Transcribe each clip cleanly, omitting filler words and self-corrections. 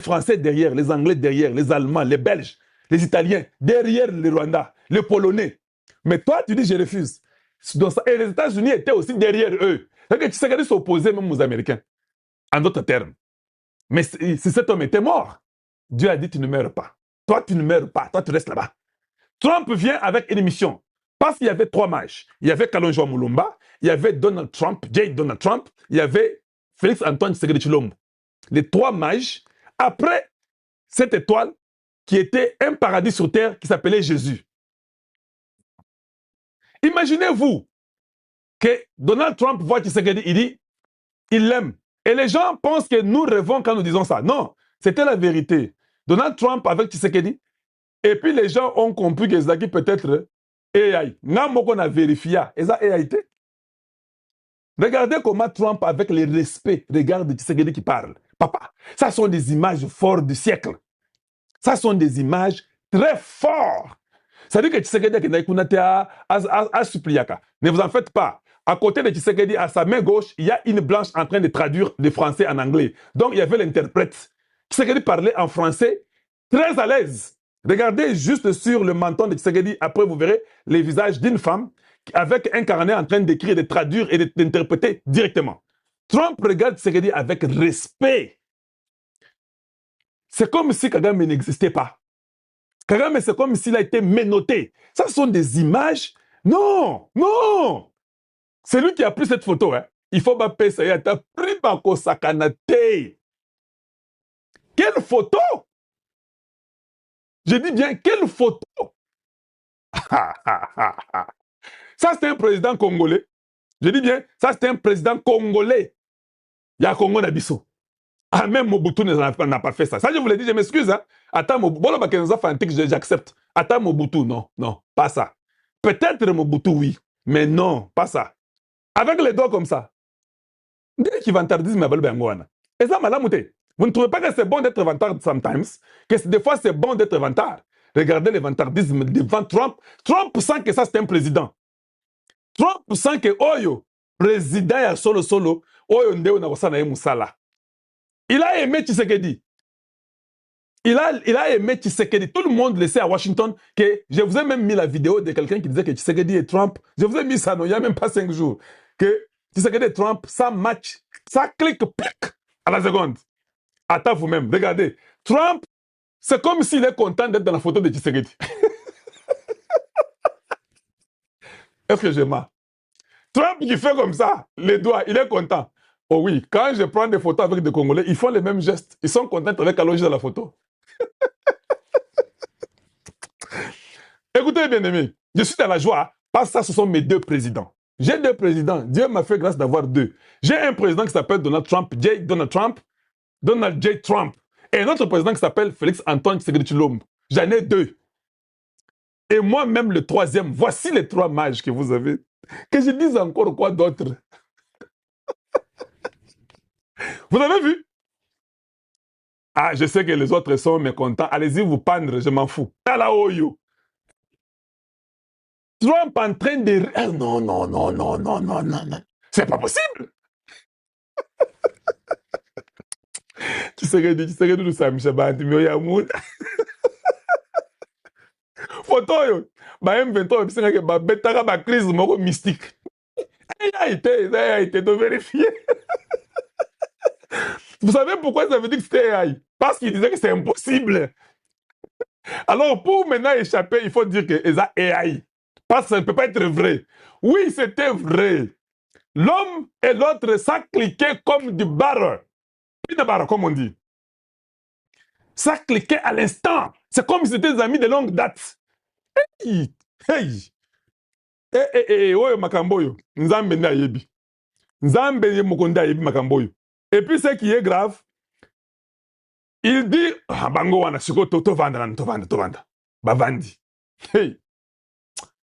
Français derrière, les Anglais derrière, les Allemands, les Belges, les Italiens, derrière les Rwandais, les Polonais. Mais toi, tu dis je refuse. Et les États-Unis étaient aussi derrière eux. C'est-à-dire que Tshisekedi s'opposait même aux Américains, en d'autres termes. Mais si cet homme était mort, Dieu a dit tu ne meurs pas. Toi, tu ne meurs pas. Toi, tu restes là-bas. Trump vient avec une mission. Parce qu'il y avait 3 mages. Il y avait Kalonjo Moulumba, il y avait Donald Trump, J. Donald Trump, il y avait Félix Antoine Tshisekedi Tshilombo. Les 3 mages, après cette étoile qui était un paradis sur terre qui s'appelait Jésus. Imaginez-vous que Donald Trump voit Tshisekedi, il dit, il l'aime. Et les gens pensent que nous rêvons quand nous disons ça. Non, c'était la vérité. Donald Trump avec Tshisekedi, et puis les gens ont compris que Zaki peut-être AI. Nous a vérifié. Et ça AI. Regardez comment Trump, avec le respect, regarde Tshisekedi qui parle. Papa, ça sont des images fortes du siècle. Ça sont des images très fortes. C'est-à-dire que Tshisekedi a suppliaka. Ne vous en faites pas. À côté de Tshisekedi, à sa main gauche, il y a une blanche en train de traduire de français en anglais. Donc, il y avait l'interprète. Tshisekedi parlait en français très à l'aise. Regardez juste sur le menton de Tshisekedi. Après, vous verrez les visages d'une femme avec un carnet en train d'écrire, de traduire et d'interpréter directement. Trump regarde Tshisekedi avec respect. C'est comme si Kagame n'existait pas. Kagame, c'est comme s'il a été menotté. Ça sont des images. Non, non. C'est lui qui a pris cette photo. Hein. Il faut m'appeler ça. Il a pris Bako Sakanate. Quelle photo? Je dis bien, quelle photo? Ça, c'est un président congolais. Je dis bien, ça, c'est un président congolais. Il y a Congo Nabiso. Ah, même Mobutu n'a pas fait ça. Ça, je vous l'ai dit, je m'excuse. Hein. Attends, Mobutu, j'accepte. Attends, Mobutu, non, non, pas ça. Peut-être Mobutu, oui, mais non, pas ça. Avec les doigts comme ça. Dès qu'il vantardisme, et ça, madame, vous ne trouvez pas que c'est bon d'être vantard sometimes? Que des fois, c'est bon d'être vantard? Regardez les vantardismes devant Trump. Trump sent que ça, c'est un président. Trump sent que, Oyo, président ya solo solo, Oyo ndeo na kosana ye musala. Il a aimé Tshisekedi. Il a aimé Tshisekedi. Tout le monde le sait à Washington que je vous ai même mis la vidéo de quelqu'un qui disait que Tshisekedi et Trump, je vous ai mis ça, non, il n'y a même pas 5 jours, que Tshisekedi et Trump, ça match, ça clique, plic, à la seconde. Attends vous-même, regardez. Trump, c'est comme s'il est content d'être dans la photo de Tshisekedi. Est-ce que je mens? Trump qui fait comme ça, les doigts, il est content. Oh oui, quand je prends des photos avec des Congolais, ils font les mêmes gestes. Ils sont contents avec Kalonji dans la photo. Écoutez, bien aimé, je suis dans la joie parce que ça, ce sont mes 2 présidents. J'ai 2 présidents. Dieu m'a fait grâce d'avoir 2. J'ai un président qui s'appelle Donald Trump, Donald J. Trump. Et un autre président qui s'appelle Félix Antoine Tshisekedi Tshilombo. J'en ai 2. Et moi-même le 3e. Voici les 3 mages que vous avez. Que je dise encore quoi d'autre? Vous avez vu? Ah, je sais que les autres sont mécontents. Allez-y vous pendre, je m'en fous. Talaoyo. Trump en train de... Non, non, non, non, non, non, non, non. C'est pas possible. Tshisekedi nous sommes chabandi, mais yamoun. Photo yo. Ba M23 bisanga ke ba betaka ba crise moko mystique. Il a été de vérifier. Vous savez pourquoi ça veut dire que c'était AI? Parce qu'il disait que c'est impossible. Alors, pour maintenant échapper, il faut dire que c'est AI. Parce que ça ne peut pas être vrai. Oui, c'était vrai. L'homme et l'autre, ça cliquait comme du barre. Une barre, comme on dit. Ça cliquait à l'instant. C'est comme si c'était des amis de longue date. Hey! Hey! Oyo makamboyo. Nzambe na yebi. Nzambe mokonda yebi makamboyo. Et puis, ce qui est grave, il dit, ah, bango wana, siko to vanda, bavandi. Hey!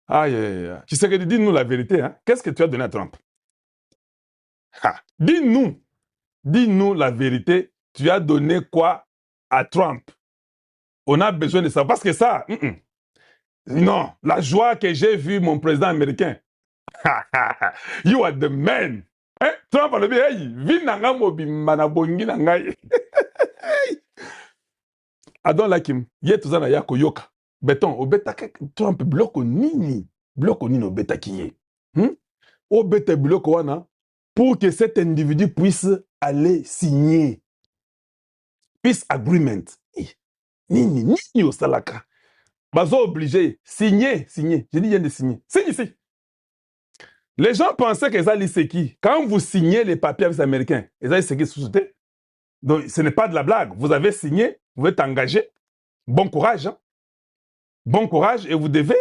Aïe, aïe, aïe. Tu sais que dis-nous la vérité, hein? Qu'est-ce que tu as donné à Trump? Dis-nous la vérité. Tu as donné quoi à Trump? On a besoin de ça. Parce que ça, non, la joie que j'ai vue mon président américain. You are the man. Hein? Trump a dit, hey, vi nanga mobi manabongi nangai. Adon Lakim, Yetuzana Yako Yoka. Béton, Obeta Trump bloco nini. Bloco nini Obeta Kiye. Obeta bloco wana pour que cet individu puisse aller signer peace agreement. Nini au salaka. Bazo obligé, signer. Je dis bien de signer. Signe ici. Les gens pensaient que ça c'est qui. Quand vous signez les papiers avec les Américains, ça c'est qui sous-sauté. Donc ce n'est pas de la blague. Vous avez signé, vous êtes engagé. Bon courage. Hein? Bon courage et vous devez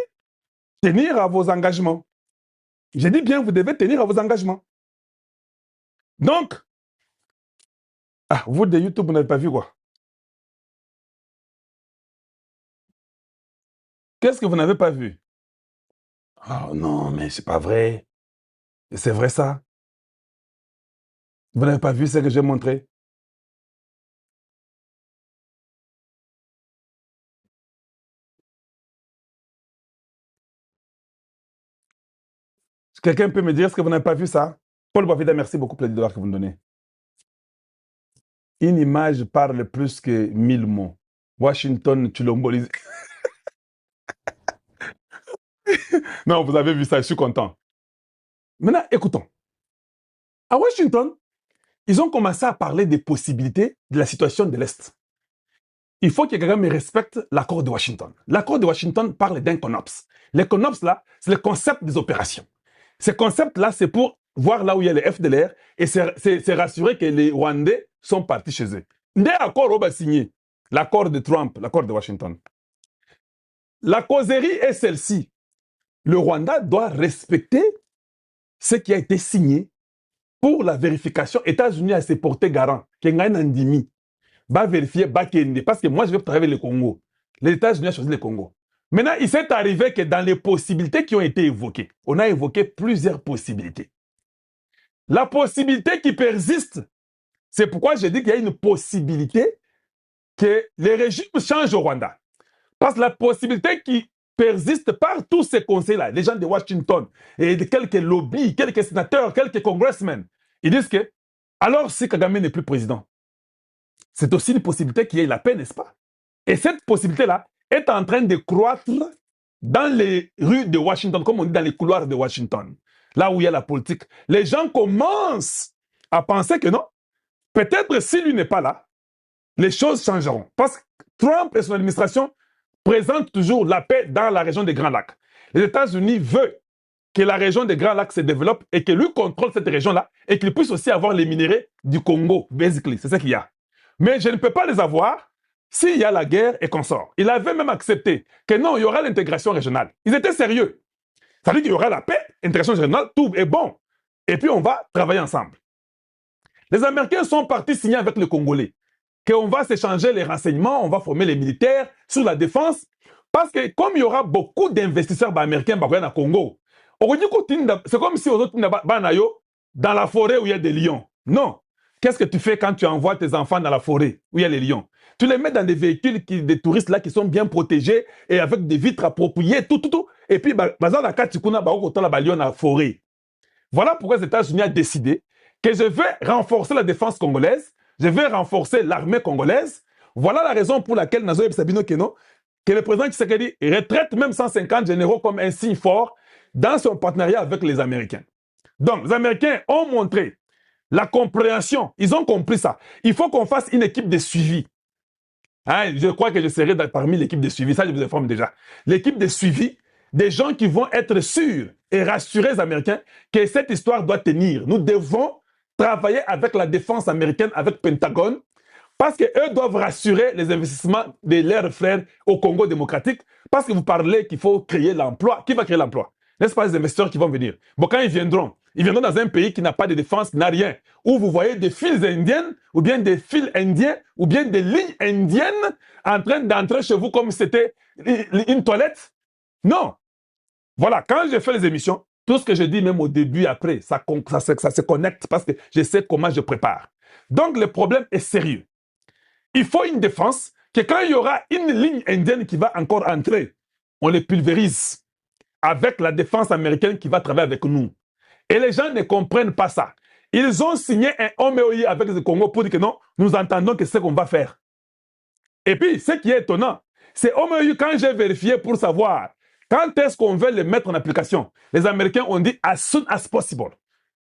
tenir à vos engagements. Je dis bien, vous devez tenir à vos engagements. Donc, vous de YouTube, vous n'avez pas vu quoi? Qu'est-ce que vous n'avez pas vu? Oh non, mais c'est pas vrai. C'est vrai ça. Vous n'avez pas vu ce que j'ai montré? Quelqu'un peut me dire, est-ce que vous n'avez pas vu ça? Paul Bovida, merci beaucoup pour les dollars que vous me donnez. Une image parle plus que 1000 mots. Washington, tu l'embolises. Non, vous avez vu ça, je suis content. Maintenant, écoutons. À Washington, ils ont commencé à parler des possibilités de la situation de l'Est. Il faut que quelqu'un me respecte l'accord de Washington. L'accord de Washington parle d'un CONOPS. Les CONOPS, là, c'est le concept des opérations. Ce concept-là, c'est pour voir là où il y a les FDLR et c'est rassurer que les Rwandais sont partis chez eux. Des accords ont signé. L'accord de Trump, l'accord de Washington. La causerie est celle-ci. Le Rwanda doit respecter ce qui a été signé pour la vérification. États-Unis a se porté garant. Kenganandimi va vérifier Bakende. Parce que moi, je vais travailler le Congo. Les États-Unis ont choisi le Congo. Maintenant, il s'est arrivé que dans les possibilités qui ont été évoquées, on a évoqué plusieurs possibilités. La possibilité qui persiste, c'est pourquoi je dis qu'il y a une possibilité que les régimes changent au Rwanda. Parce que la possibilité qui persiste par tous ces conseils-là, les gens de Washington, et de quelques lobbies, quelques sénateurs, quelques congressmen, ils disent que, alors si Kagame n'est plus président, c'est aussi une possibilité qu'il y ait la paix, n'est-ce pas? Et cette possibilité-là est en train de croître dans les rues de Washington, comme on dit dans les couloirs de Washington, là où il y a la politique. Les gens commencent à penser que non, peut-être si lui n'est pas là, les choses changeront. Parce que Trump et son administration présentent toujours la paix dans la région des Grands Lacs. Les États-Unis veulent que la région des Grands Lacs se développe et que lui contrôle cette région-là et qu'il puisse aussi avoir les minéraux du Congo, basically. C'est ça qu'il y a. Mais je ne peux pas les avoir s'il y a la guerre et qu'on sort. Il avait même accepté que non, il y aura l'intégration régionale. Ils étaient sérieux. Ça veut dire qu'il y aura la paix, l'intégration régionale, tout est bon. Et puis on va travailler ensemble. Les Américains sont partis signer avec les Congolais qu'on va s'échanger les renseignements, on va former les militaires sur la défense. Parce que comme il y aura beaucoup d'investisseurs américains au Congo, c'est comme si aux autres dans la forêt où il y a des lions. Non. Qu'est-ce que tu fais quand tu envoies tes enfants dans la forêt où il y a les lions? Tu les mets dans des véhicules, des touristes là qui sont bien protégés et avec des vitres appropriées, tout. Et puis, dans la forêt. Voilà pourquoi les États-Unis ont décidé que je vais renforcer la défense congolaise, je vais renforcer l'armée congolaise. Voilà la raison pour laquelle Nazo Sabino Keno, que le président Tshisekedi retraite même 150 généraux comme un signe fort dans son partenariat avec les Américains. Donc, les Américains ont montré la compréhension. Ils ont compris ça. Il faut qu'on fasse une équipe de suivi. Hein, je crois que je serai parmi l'équipe de suivi. Ça, je vous informe déjà. L'équipe de suivi, des gens qui vont être sûrs et rassurer les Américains que cette histoire doit tenir. Nous devons travailler avec la défense américaine, avec le Pentagone, parce qu'eux doivent rassurer les investissements de leurs frères au Congo démocratique, parce que vous parlez qu'il faut créer l'emploi. Qui va créer l'emploi? N'est-ce pas les investisseurs qui vont venir? Bon, quand ils viendront dans un pays qui n'a pas de défense, n'a rien, où vous voyez des fils indiennes, ou bien des fils indiens, ou bien des lignes indiennes en train d'entrer chez vous comme si c'était une toilette. Non. Voilà, quand je fais les émissions, tout ce que je dis, même au début, après, ça se connecte parce que je sais comment je prépare. Donc, le problème est sérieux. Il faut une défense que quand il y aura une ligne indienne qui va encore entrer, on les pulvérise avec la défense américaine qui va travailler avec nous. Et les gens ne comprennent pas ça. Ils ont signé un MOI avec le Congo pour dire que non, nous entendons que c'est ce qu'on va faire. Et puis, ce qui est étonnant, c'est au moins quand j'ai vérifié pour savoir quand est-ce qu'on veut les mettre en application, les Américains ont dit as soon as possible.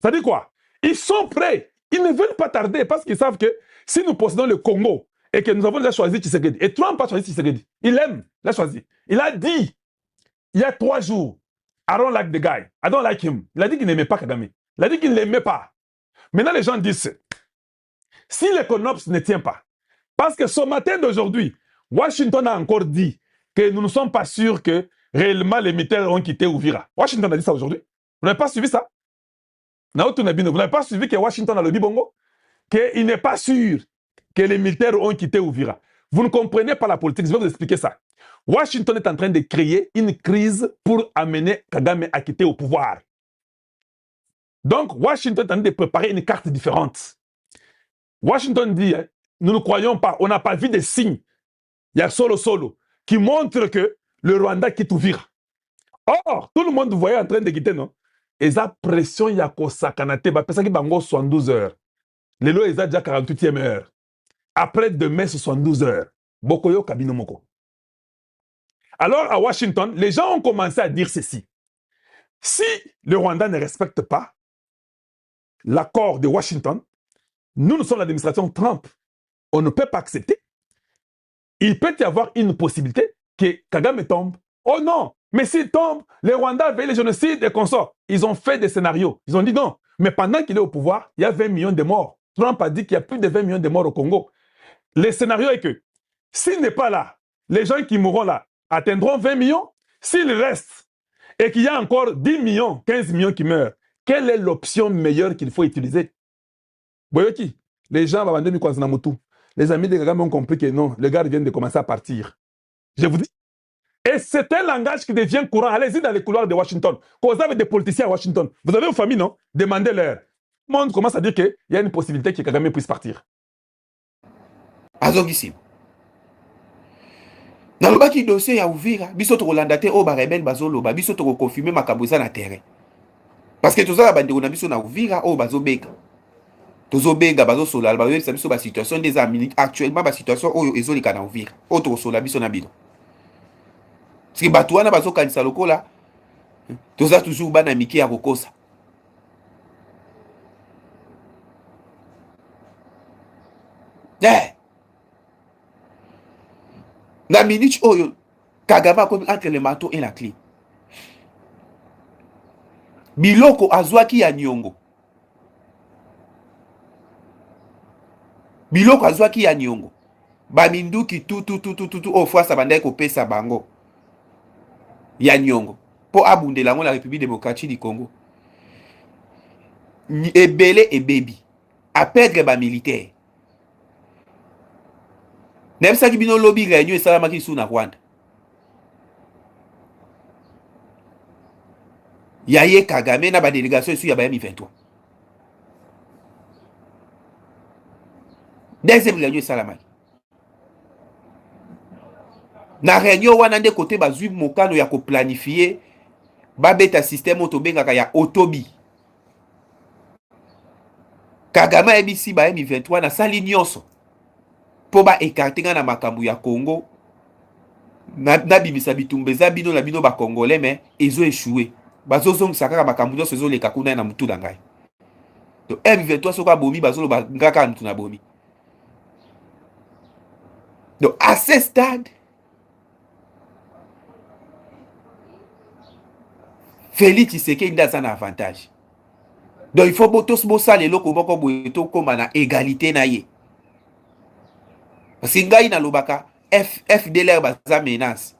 Ça dit quoi? Ils sont prêts. Ils ne veulent pas tarder parce qu'ils savent que si nous possédons le Congo et que nous avons déjà choisi Tshisekedi, et Trump a choisi Tshisekedi, il aime, il a choisi. Il a dit, il y a 3 jours, I don't like the guy, I don't like him. Il a dit qu'il n'aimait pas Kagame. Il a dit qu'il ne l'aimait pas. Maintenant, les gens disent, si le CONOPS ne tient pas, parce que ce matin d'aujourd'hui, Washington a encore dit que nous ne sommes pas sûrs que réellement les militaires ont quitté Uvira. Washington a dit ça aujourd'hui. Vous n'avez pas suivi ça? Vous n'avez pas suivi que Washington a le dit bongo? Qu'il n'est pas sûr que les militaires ont quitté Uvira. Vous ne comprenez pas la politique, je vais vous expliquer ça. Washington est en train de créer une crise pour amener Kagame à quitter au pouvoir. Donc, Washington est en train de préparer une carte différente. Washington dit, hein, nous ne croyons pas, on n'a pas vu de signes, il y a solo, qui montrent que le Rwanda quitte Uvira. Or, tout le monde voyait en train de quitter, non? Et ça pression, il y a Kosakanate, parce qu'il y a 72 heures. Les lois, ils ont déjà 48e heure. Après demain, 72 heures. Bokoyo Kabino Moko. Alors, à Washington, les gens ont commencé à dire ceci. Si le Rwanda ne respecte pas l'accord de Washington, nous sommes l'administration Trump. On ne peut pas accepter. Il peut y avoir une possibilité que Kagame tombe. Oh non, mais s'il tombe, les Rwandais veillent les génocides et consorts. Ils ont fait des scénarios. Ils ont dit non. Mais pendant qu'il est au pouvoir, il y a 20 millions de morts. Trump a dit qu'il y a plus de 20 millions de morts au Congo. Le scénario est que s'il n'est pas là, les gens qui mourront là atteindront 20 millions. S'il reste et qu'il y a encore 10 millions, 15 millions qui meurent, quelle est l'option meilleure qu'il faut utiliser? Boyoki, les gens vont vendre Mikwansanamotu. Les amis de Kagame ont compris que non, les gars viennent de commencer à partir. Je vous dis. Et c'est un langage qui devient courant. Allez-y dans les couloirs de Washington. Quand vous avez des politiciens à Washington, vous avez une famille, non? Demandez-leur. Tout le monde commence à dire qu'il y a une possibilité que Kagame puisse partir. Azogissimo. Nalobaki dossier ya Uvira, biso to kolanda te o ba rebelle bazoloba, biso to confirmer makambo eza na terrain. Parce que tozala bandeko na biso na Uvira o bazobeka. Tozobenga bazosola bazoyebisa biso ba situation des amis actuellement ba situation oyo ezolika na Uvira. O to kosola biso na bino. Parce que bato wana bazokanisa lokola toza toujours bana miki ya kokosa. Na minute oyo Kagame comme entre le marteau et la clé. Biloko azwaki ya Nyongo. Biloko azwaki ya Nyongo. Baminduki tout au fois sa bandai ko pesa bango. Ya Nyongo. Po abundela ngo la République démocratique du Congo. Ebele et baby. A perdre ba militaire. Nebisa ki bino lobby réunion et salamaki sous na Rwanda. Yaye Kagame na ba délégation sous ya ba M23. Deuxième réunion et salamaki. Na réunion wana nde côté bazui mokano ya ko planifier ba beta système otobengaka ya Otobi. Kagame ebisi ba M23 na sali nyonso. Po ba écarter na makambu ya Congo na bimisa bitumbeza bino na bino ba congolais mais ezo échoué bazozongisa kaka makambu nyonso ezoleka kuna na mutu na ngai. Donc M23 soka bomi bazoloba ngaka mutu na bomi. Donc à ce stade Félix Tshisekedi ndaza un avantage. Donc il faut tous bosala eloko moko boye to koma na égalité na ye. Parce que ngai na lobaka FDLR baza menace.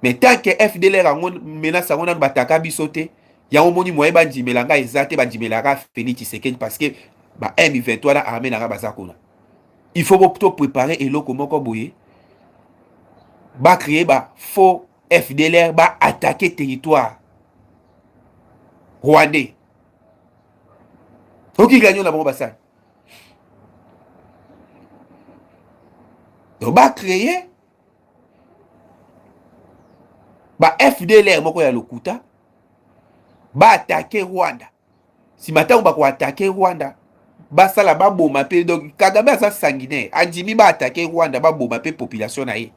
Mais tant que FDLR a une menace, on a bataka bisote, ya omoni moye ba ndimelanga ezate ba ndimelaka Félix Tshisekedi parce que ba M23 la armée na baza kuna. Il faut plutôt préparer eloko moko boye. Ba créer ba faux FDLR ba attaquer territoire rwandais. Ok gagnons la bombe ça. Donc ba créer ba FDLR moko ya lokuta ba attaquer Rwanda. Si matin on va attaquer Rwanda, basala baboma pe donc Kagame aza sanguinaire andimi ba attaquer Rwanda baboma pe population na ye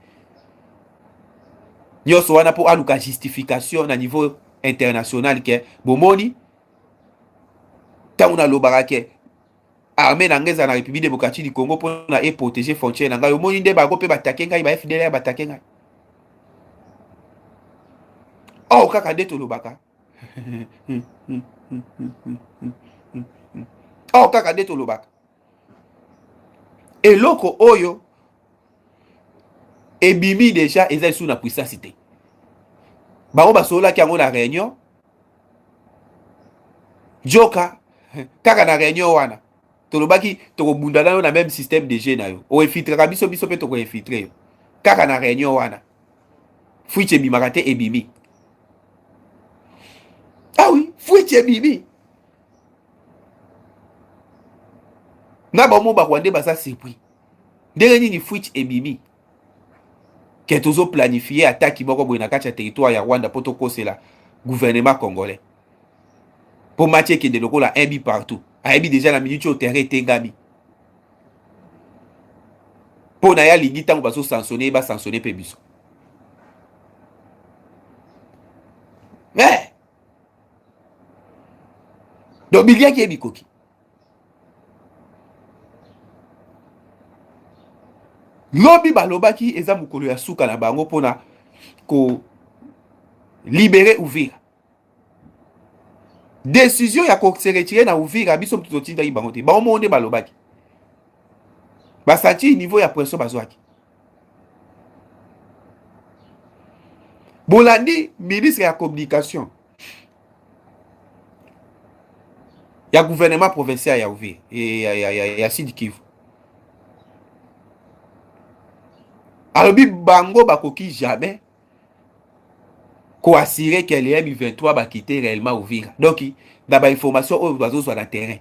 nyonso wana po aluka justification na niveau international ke bomoni tango na lobaka ke armée na ngeza na République démocratique du Congo pour na protéger frontière na ngai omoni nde bago pe batake ngai ba FDLR batake ngai oh kaka nde tolobaka oh kaka nde tolobaka eloko oyo ebimi déjà eza sous na puissance te bango basololaki yango na réunion joka kaka na réunion wana tolobaki tokobunda nano na même système de jeu na yo oinfiltraka biso mpe tokoinfiltre yo kaka na réunion wana fuite ebimaka te ebimi ah oui fuite ebimi na bamo bakwande baza surpris ndenge nini fuite ebimi ke tozo planifier attaque moko boye na kati ya territoire ya Rwanda po tokosela gouvernement congolais po match ekende lokola un but partout ayebi déjà na minute au terrain etengami po na ya lingi ntango bazo sanctionner ba sanctionner pe biso mais donc biliaki ebikoki lobi balobaki eza mokolo ya suka na bango pona ko libérer Uvira décision ya ko se retirer na Uvira biso mtutotindaki bango te bango monde balobaki basanti niveau ya pression bazwaki bolandi ministre ya communication ya gouvernement provincial ya Uvira ya Sud Kivu alobi bango bakoki jamais assurer que les M23 va quitter réellement Uvira. Donc, dans la information où ils sont dans terrain.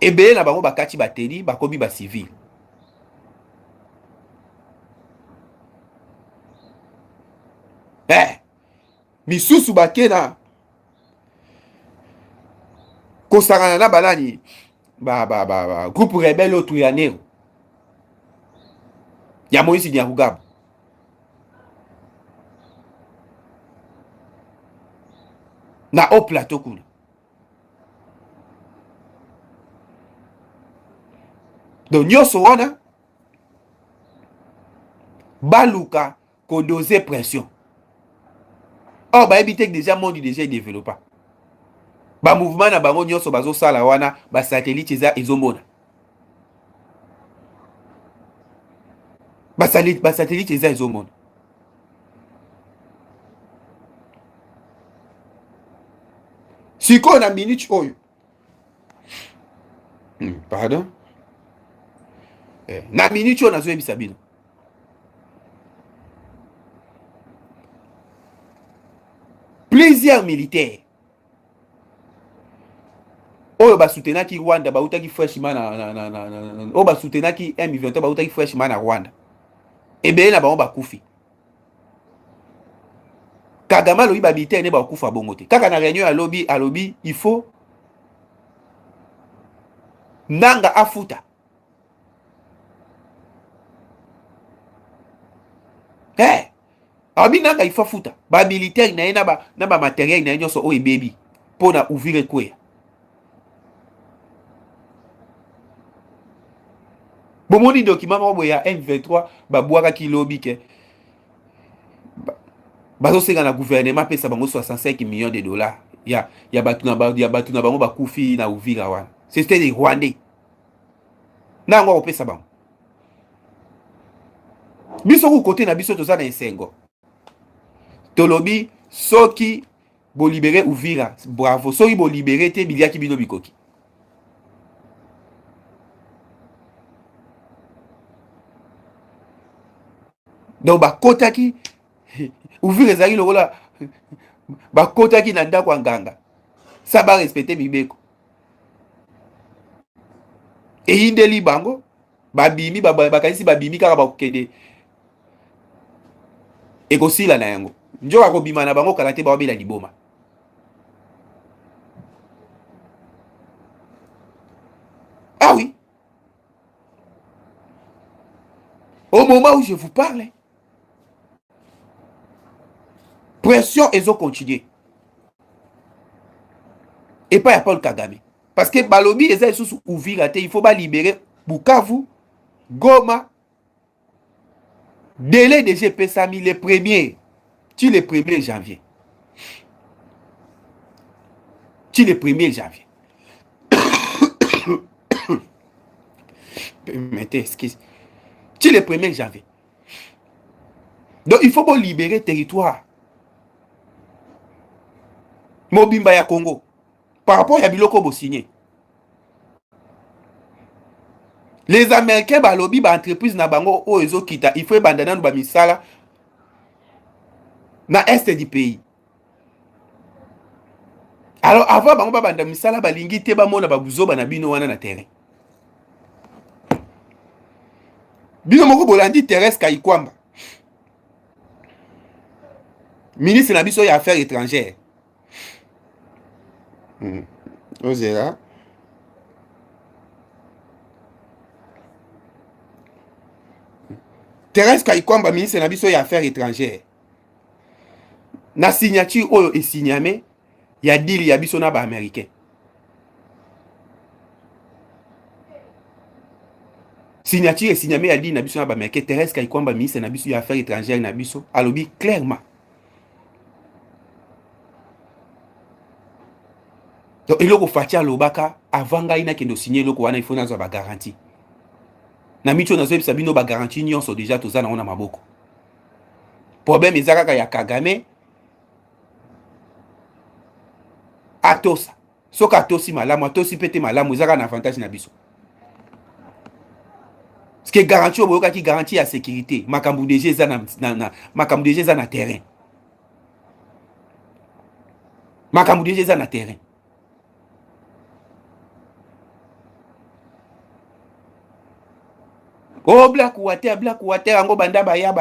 Et bien, là, bango bakati bateli, bakobi ba civil. Misusu bakena kosangana na balani groupe rebelle otuyanero. Ya Moïse Nyarugabo. Na au plateau kuna donc nyonso wana baluka kodoser pression or bayebi te déjà monde déjà développé ba mouvement na bango nyonso bazosala wana ba satellite eza ezomona ba satellite eza ezomona siko na minute oyo pardon na minute oyo nazoyebisa bino plusieurs militaires oyo basoutenaki Rwanda bautaki freshman oyo basoutenaki M23 bautaki freshman na Rwanda ebele na bango bakufi Kagame alobi ba militaire ne bakufa bongo te kaka na réunion alobi il faut nanga afuta alobi nanga il faut afuta ba militaire na ye na ba matériel na ye nyonso oyo ebebi mpona Uvira ekweya bomoni document moko boye ya M23 babwakaki lobi ke bazosenga na gouvernement pesa bango 65 millions de dollars ya batu na bango bakufi na Uvira wana c'était des Rwandais nango kopesa bango biso ku côté na biso toza na esengo tolobi soki bo libérer Uvira bravo soki bo libérer te biliaki bino bikoki donc bakotaki Uvira ezali lokola bakotaki na ndako ya nganga sa ba respecter mibeko eyindeli bango babimi bakanisi babimi kaka bakokende ekosila na yango njoka kobima na bango kala te babela liboma Ah oui. Au moment où je vous parle, pression, ils ont continué. Et pas à Paul Kagame. Parce que Balobi, ils sont ouverts, il faut pas libérer Bukavu, Goma, délai de GP Sami, le 1er janvier. Le 1er janvier. Mettez, excuse. Le 1er janvier. Donc il faut pas libérer le territoire. Mobimba ya Congo. Par rapport à Biloko bo signé. Les Américains balobi ba entreprise na bango o ezo kita, il faut bandana ba misala na est du pays. Alors avant bango ba banda misala ba lingi te ba mona ba buzoba na bino wana na terrain. Bino moko bolandi Thérèse Kayikwamba. Ministre na biso ya affaires étrangères. Ozera. Thérèse Kayikwamba, ministre na biso ya affaires étrangères. Na signature oyo e signame ya deal ya biso na ba américain. Signature et signame ya deal na biso na ba américain. Thérèse Kayikwamba, ministre na biso ya affaires étrangères na biso alobi clairement. Donc eloko fatia lobaka avant ngai na kendo signer eloko wana il faut nazo ba garantie. Na micho nazo ebisa bino ba garantie nyonso déjà toza na ona maboko. Problème ezaka ya Kagame atosa. Soka atosi malamu, atosi pete malamu ezaka na avantage na biso. Parce que garantie oboyoka ki garantie ya sécurité, makambu déjà eza na makambu déjà eza na terrain. Makambu déjà eza na terrain. Oh black water ango banda baya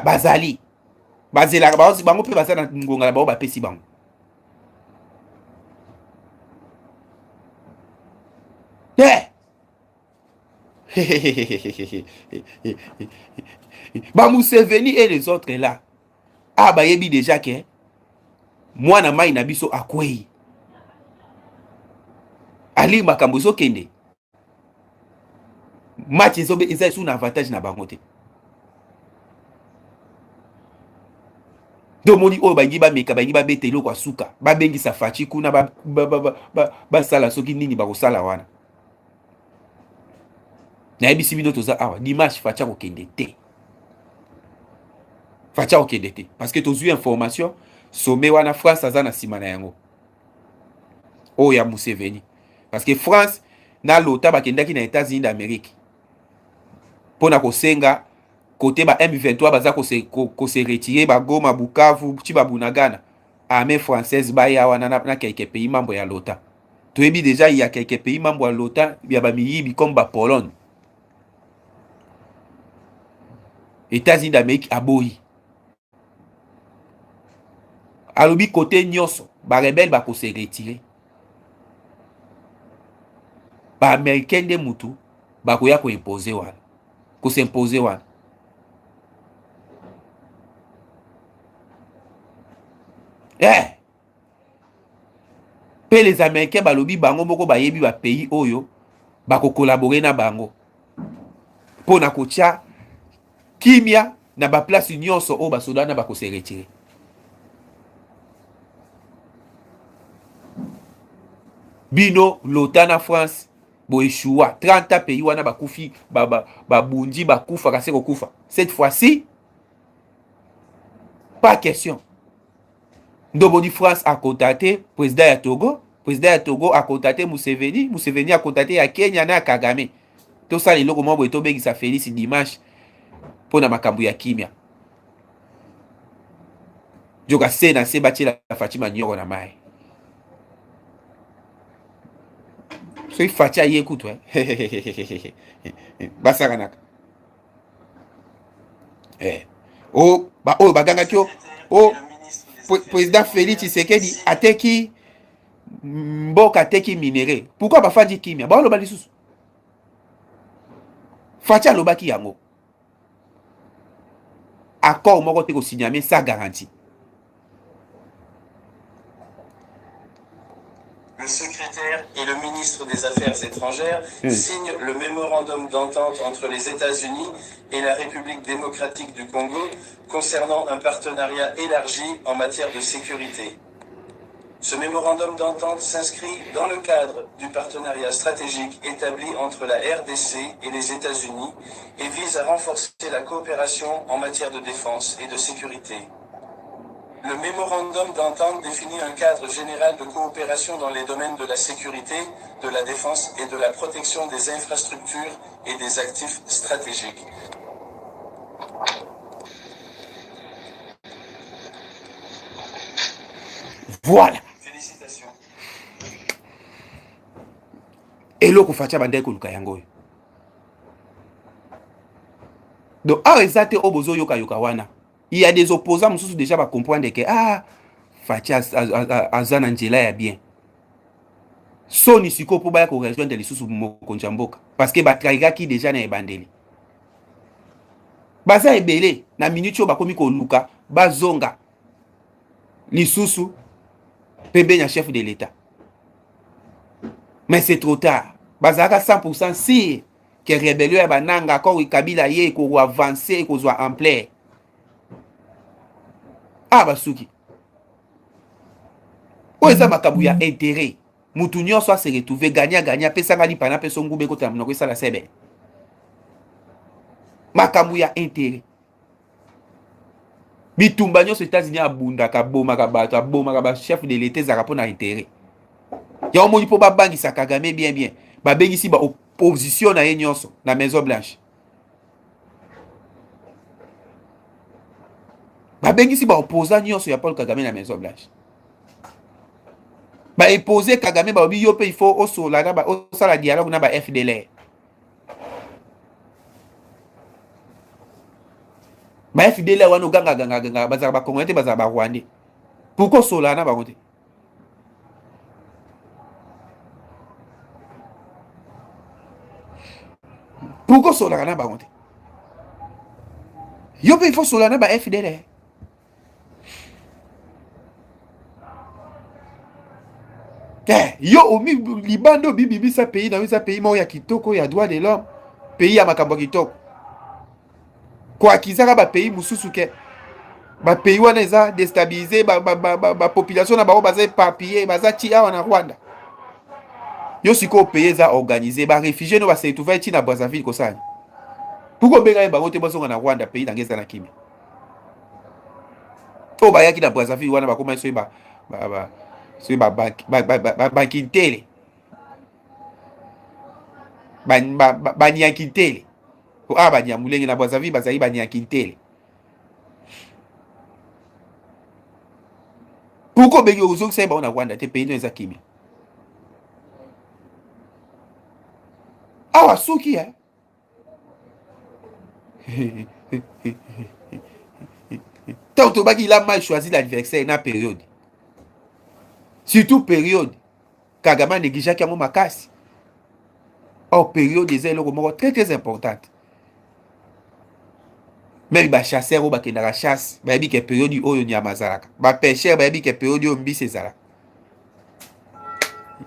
bazali bazela bango pe bazana ngonga ba ba pesi bango. Ba Museveni et les autres là. Ah ba yebi déjà que moi na mai na biso akwei. Ali makambo zo kende. Match ezobe eza sous avantage na bango te. Domoni oyo bangi ba meka bangi ba betelo kwa suka. Ba bengi sa fachi kuna ba sala soki nini ba kosala wana. Na ebisi bino toza awa dimanche facha ko kende te. Facha ko kende te parce que tozu information sommet wana France aza na sima na yango. O ya Museveni. Parce que France na lota bakendaki na États-Unis d'Amérique. Pona kosenga côté ba M23 baza ko se retirer ba Goma Bukavu Chiba Bunagana armée française ba ya wana na quelques pays membres ya l'OTAN. Toyebi déjà il y a quelques pays membres ya l'OTAN ya ba miyibi comme ba Pologne. États-Unis d'Amérique aboyi. Alobi côté nyonso ba rebelle ba ko se retirer. Ba américain de mutu ba ko ya ko imposer wana. Ko s'imposer wana. Pe les américains balobi bango moko ba yebi ba pays oyo ba ko collaborer na bango. Pona ko tia kimia na ba place nyonso o ba soda na ba ko se retirer. Bino l'OTAN na France bo échoua 30 pays wana bakufi ba bundi bakufa kasi ko kufa. Cette fois-ci pas question. Ndoboni France a contacté président ya Togo, président ya Togo a contacté Museveni, Museveni a contacté ya Kenya na Kagame. Tout ça les loko mo to bengi sa Félix dimanche pona makambu ya kimia. Joka sena se batila Fatima Nyoro na mai. So Fatia y écoute ouais. Basaranaka. Oh baganga kyo. Oh président Félix Tshisekedi ateki mboka ateki minéré. Pourquoi ba fadi kimia? Ba lo ba lisusu. Facha lobaki yango. Accord moko te ko signer ça garantie. Le secrétaire et le ministre des Affaires étrangères signent le mémorandum d'entente entre les États-Unis et la République démocratique du Congo concernant un partenariat élargi en matière de sécurité. Ce mémorandum d'entente s'inscrit dans le cadre du partenariat stratégique établi entre la RDC et les États-Unis et vise à renforcer la coopération en matière de défense et de sécurité. Le mémorandum d'entente définit un cadre général de coopération dans les domaines de la sécurité, de la défense et de la protection des infrastructures et des actifs stratégiques. Voilà. Félicitations. Eloko facha bandai koluka yango. Donc, arrêtez obozo yoka yoka wana. Il y a des opposants mususu déjà va comprendre que facha azana njela ya bien. Soni siko po baya ko rejoindre les susu moko njamboka parce que batraika ki déjà na ebandeli. Baza ebele na minute yo bakomi ko luka bazonga lisusu pembe na chef de l'État. Mais c'est trop tard. Bazaka 100% si que rébellion ya bananga ko Kabila ye ko avancer ko zo ampleur. Ah basuki. O eza makabu ya intérêt. Mutu nyonso a se retrouver gagner pesa ngani pana pesa ngube ko tamna ko sala sebe. Makabu ya intérêt. Bitumba nyonso États-Unis abunda ka boma ka bato aboma ka ba chef de l'État za rapona intérêt. Ya omoni po ba bangi sa Kagame bien. Ba bengi si ba opposition na ye nyonso na Maison Blanche. Ba bengi si ba opposant nyonso ya Paul Kagame na Maison Blanche. Ba imposer Kagame ba obi yo pe il faut osola na ba osala dialogue na ba FDLR. Ba FDLR wana ganga bazaka ba Congolais te bazaka ba Rwandais. Pourquoi sola na ba ngote? Pourquoi sola na ba ngote? Yo pe il faut sola na ba FDLR. Yo omi libando bibi sa pays na sa pays mo ya kitoko ya droit de l'homme, pays ya makambo kitoko. Kwa kizaka ba pays mususu ke ba pays wana eza déstabiliser ba population na ba baza éparpillé baza ti awa na Rwanda. Yo siko pays eza organisé ba réfugiés no ba se trouver ti na Brazzaville ko sani. Pourquoi benga ba ngote bazonga na Rwanda pays ngeza na kimi. To ba yaki na Brazzaville wana ba koma so ba c'est Bankintele. Banyankintele. Ah, Banyamulenge na Brazzaville, Bazaï Banyankintele. Pourquoi Bégi Ouzok c'est bon à Rwanda, tes pays dans Kimi? Ah, Souki, hein? Tant que il a mal choisi l'adversaire dans la période. Surtout période Kagame négligea qui a mon makasi. Or période des ailes très importante. Même les chasseurs qui ont la chasse, il y a une période où il y a mazalaka. Les pêcheurs, il y a une période où il y a mazalaka.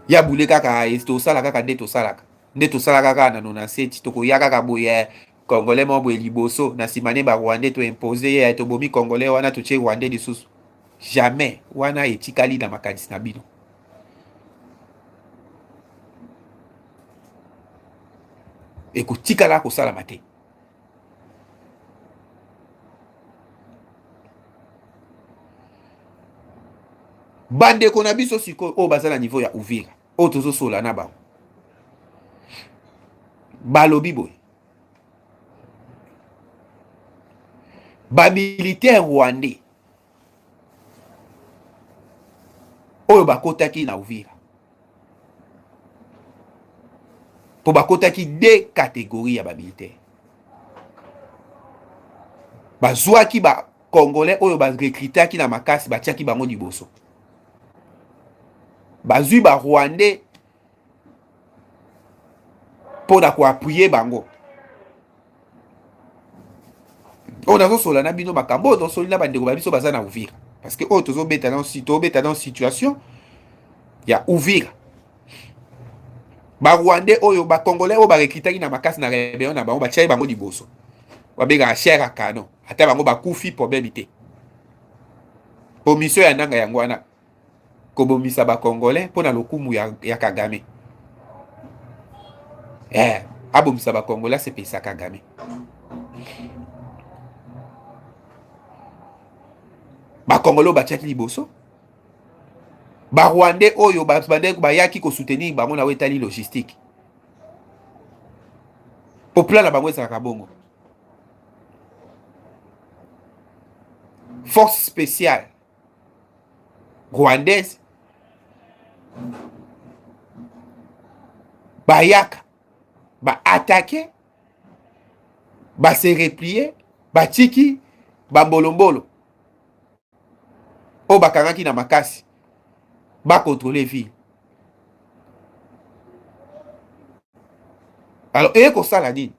Il y a boulé kaka esto salaka ndeto salaka. Ndeto salaka kana nona seti toko yaka boye Congolais mo boye liboso na simane ba Rwandais to imposer ya to bomi Congolais wana to che Rwandais de sous. Jamais wana etikali na makanisi na bino. Ekotikala ko sala mate. Bande ko na biso siko o bazala niveau ya Uvira. O tozo sola na ba. Balobi boy. Ba militaire rwandais. Oyo bakotaki na Uvira. Po bakotaki deux catégories ya ba militaire. Bazwaki ba Congolais oyo ba recrutaki na makasi batiaki bango liboso. Bazui ba Rwandais pour na ko appuyer bango. On a solo na bino makambo donc solo na bandeko ba biso baza na Uvira parce que oh tozo beta dans situation ya Uvira ba Rwandais oyo ba Congolais oyo ba rekritaki na makasi na rebellion na bango ba tshai bango liboso ba bega cher à canon ata bango ba kufi problème té po mission ya nanga yango wana ko bomisa ba Congolais pona lokumu ya Kagame abomisa ba Congolais c'est pesa Kagame. Ba Congolais batiaki liboso ba Rwandais oyo bayaki ko soutenir bango na wetali logistique popula na bango ezalaka bongo force spéciale rwandaise bayaka ba attaquer ba se replier ba tiki ba mbolombolo o bakangaki na makasi ba contrôler ville. Alors ko sala nini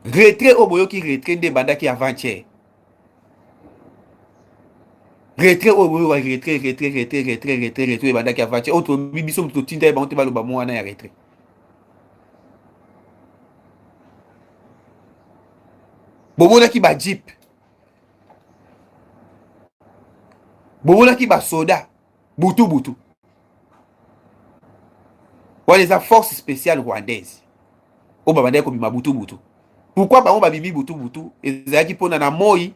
retrait o boyo ki retrait nde bandaki avant-hier retrait o boyo retrait bandaki avant-hier autre bibiso to tinda ba onte baloba mo wana ya retrait bomonaki ba jeep bomonaki ba soda butu wale za force spéciale rwandaise o ba bandaki ko bima butu pourquoi ba on ba bibi butu ezaki pona na moi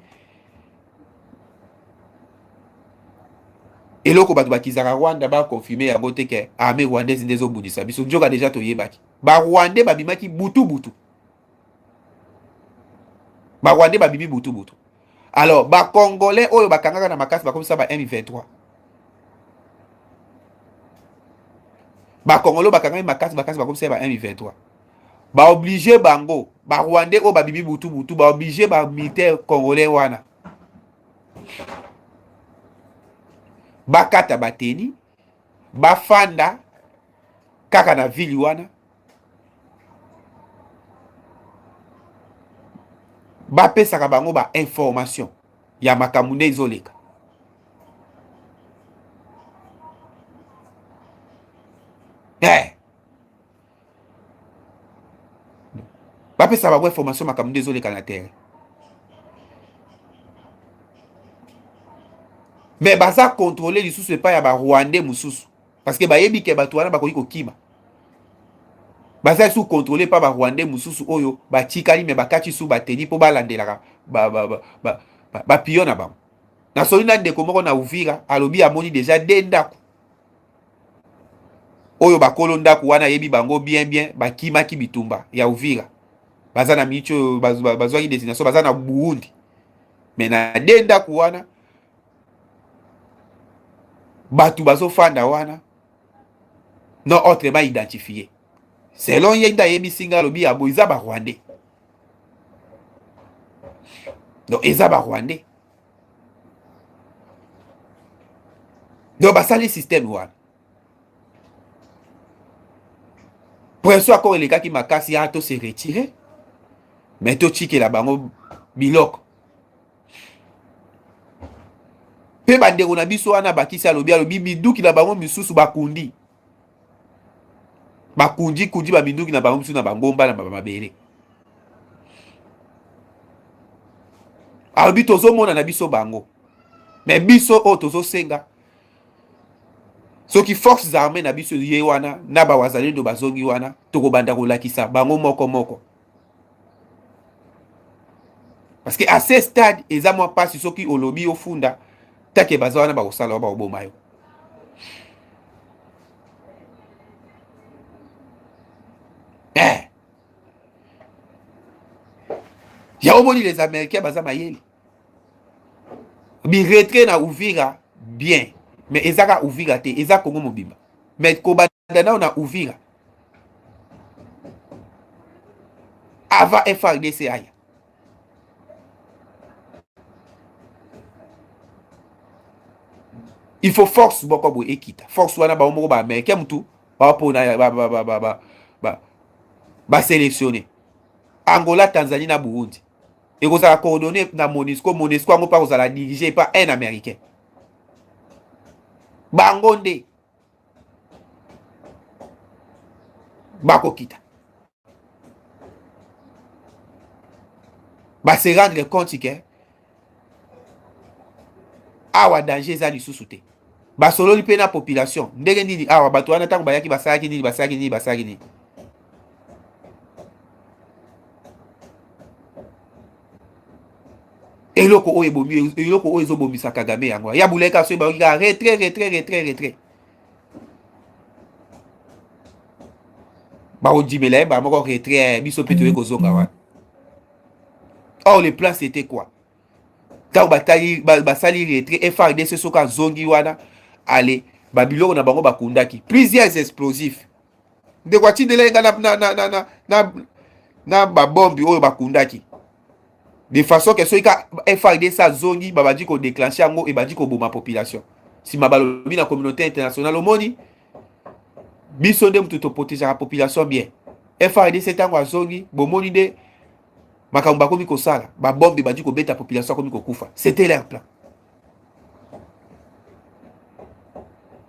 eloko bato bakizaka Rwanda ba confirmer ya bote ke armée rwandaise ndezo bundisa biso njoka déjà to yebaki ba Rwandais ba bimaki butu ba Rwandais ba bibi butu alors ba Congolais oyo bakangaka na makasi ba comme ça ba M23 ba Congolais bakangaka makasi ba comme ça ba M23 ba obligé bango ba Rwandais oyo ba bibi butu ba obligé ba militaire congolais wana bakata bateni bafanda kaka na ville wana bapesaka bango ba information ya makambo nde ezoleka bapesaka bango information makambo nde ezoleka na terre mais baza contrôler lisusu epai ya ba Rwandais mususu parce que bayebi ke bato wana bakoki kokima baza sous contrôlé par ba Rwandais mususu oyo batikali me bakati sous bateni po balandelaka ba pion na bango na solina ndeko moko na Uvira alobi amoni déjà dendaku oyo bakolo ndaku wana yebi bango bien bakimaki bitumba ya Uvira baza na micho bazwaki destination baza na Burundi mais na dendaku wana batu bazo fanda wana non autrement identifié selon yenda yebi singa lobi abo iza ba Rwandais donc iza ba Rwandais donc basali système wana pression encore elekaki makasi ya to se retirer mais to chikela bango biloko pe bandeko na biso wana bakisi alobi biduki na bango misusu bakundi ba minduki na bango misusu na bangomba na mabele alobi tozomona na biso bango mais biso o tozosenga soki forces armées na biso ye wana na bawazalendo bazongi wana tokobanda kolakisa bango moko parce que à ce stade eza mwa pasi soki olobi ofunda take baza wana bakosala ba oboma yo ya omoni les Américains baza mayeli bi retrait na Uvira bien mais ezaka Uvira te eza Congo mobimba mais ko badana na Uvira avant FARDC aya il faut force boko bo ekita force wana ba moko ba américain mutu ba pona ba sélectionner Angola, Tanzanie na Burundi Et vous allez coordonner dans Monisco. Monisco, on va vous allez diriger par un Américain. Bangonde. Bakokita. Bah, se rendre compte que awa danger za lisusu te. Ba solo li pe na population. Ndenge nini awa bato wana tango bayaki basaki nini. Eloko oyo ebomi, eloko oyo ezobomisa Kagame yango. Ya buleka so ba retrait. Ba odimela ba moko retrait biso peto ekozonga wa. Or le plan c'était quoi? Tant basali retrait FARDC soka zongi wana allez babiloko na bango bakundaki plusieurs explosifs de quoi tindelenga na babombi oyo bakundaki de façon que soka FARDC zongi babadi ko déclencher yango et badi ko boma population si mabalobi na communauté internationale omoni biso nde mutu to protéger la population bien FARDC tango zongi bomoni de makambo bakomi kosala babombi badi ko beta population komi kokufa c'était leur plan.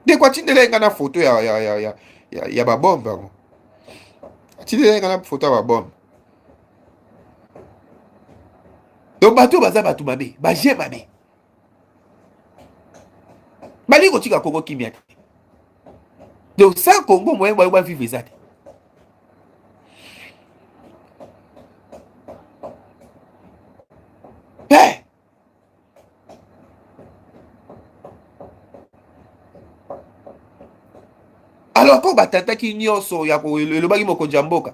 De quoi tindelenga na photo ya babombe bango tindelenga na photo ya babombe donc bato baza bato mabe baje mabe bali kotika Congo kimia te donc ça Congo moyen ba vivre eza te. Alors quand batataki nyonso ya ko elobaki mokonzi mboka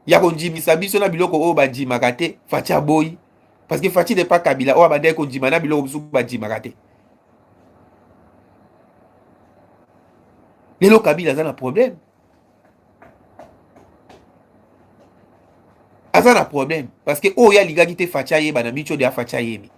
ya konjimisa biso na biloko oyo bandimaka te Faci aboyi parce que Faci n'est pas Kabila oyo abandaki kondima na biloko biso bandimaka te. Lelo Kabila aza na problème, aza na problème parce que oyo alingaki te Faci ayeba na micho de Faci ayemi